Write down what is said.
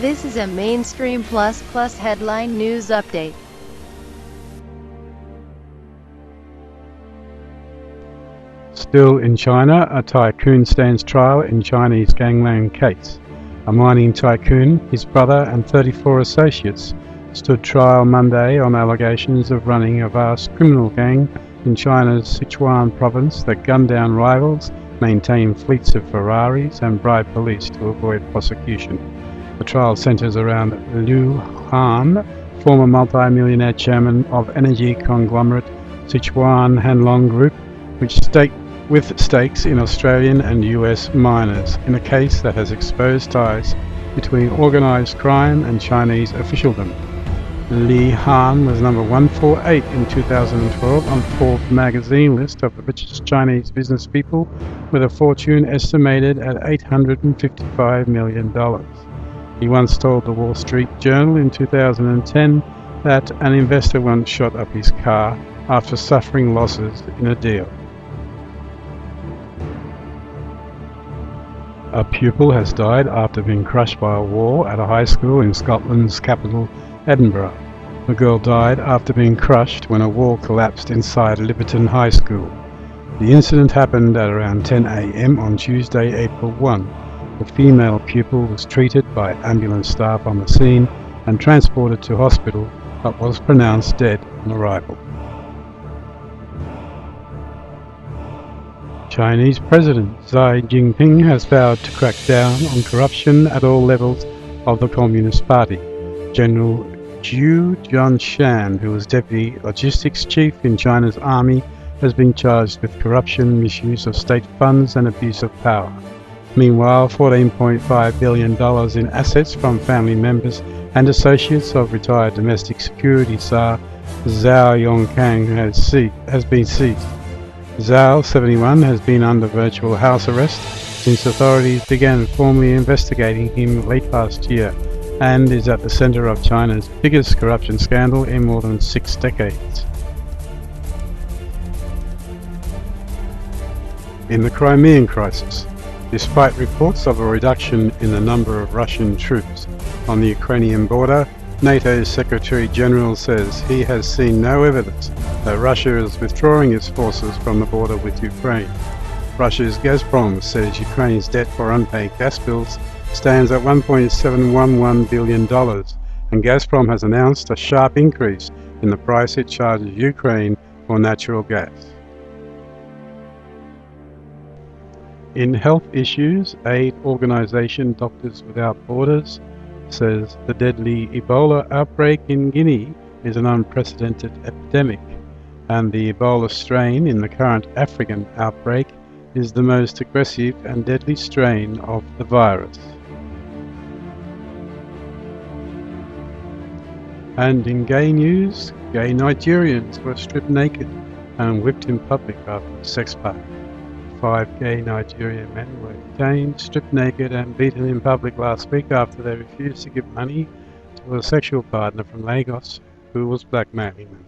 This is a Mainstream Plus headline news update. Still in China, a tycoon stands trial in Chinese gangland case. A mining tycoon, his brother and 34 associates stood trial Monday on allegations of running a vast criminal gang in China's Sichuan province that gunned down rivals, maintained fleets of Ferraris and bribed police to avoid prosecution. The trial centers around Liu Han, former multi-millionaire chairman of energy conglomerate Sichuan Hanlong Group, with stakes in Australian and US miners, in a case that has exposed ties between organised crime and Chinese officialdom. Li Han was number 148 in 2012 on Forbes magazine list of the richest Chinese business people, with a fortune estimated at $855 million. He once told the Wall Street Journal in 2010 that an investor once shot up his car after suffering losses in a deal. A pupil has died after being crushed by a wall at a high school in Scotland's capital, Edinburgh. The girl died after being crushed when a wall collapsed inside Liberton High School. The incident happened at around 10 a.m. on Tuesday, April 1. The female pupil was treated by ambulance staff on the scene and transported to hospital, but was pronounced dead on arrival. Chinese President Xi Jinping has vowed to crack down on corruption at all levels of the Communist Party. General Zhu Jianshan, who was Deputy Logistics Chief in China's army, has been charged with corruption, misuse of state funds and abuse of power. Meanwhile, $14.5 billion in assets from family members and associates of retired domestic security czar Zhao Yongkang has been seized. Zhao, 71, has been under virtual house arrest since authorities began formally investigating him late last year, and is at the center of China's biggest corruption scandal in more than 6 decades. In the Crimean crisis, despite reports of a reduction in the number of Russian troops on the Ukrainian border, NATO's Secretary General says he has seen no evidence that Russia is withdrawing its forces from the border with Ukraine. Russia's Gazprom says Ukraine's debt for unpaid gas bills stands at $1.711 billion, and Gazprom has announced a sharp increase in the price it charges Ukraine for natural gas. In health issues, aid organisation Doctors Without Borders says the deadly Ebola outbreak in Guinea is an unprecedented epidemic, and the Ebola strain in the current African outbreak is the most aggressive and deadly strain of the virus. And in gay news, gay Nigerians were stripped naked and whipped in public after a sex party. 5 gay Nigerian men were detained, stripped naked and beaten in public last week after they refused to give money to a sexual partner from Lagos who was blackmailing them.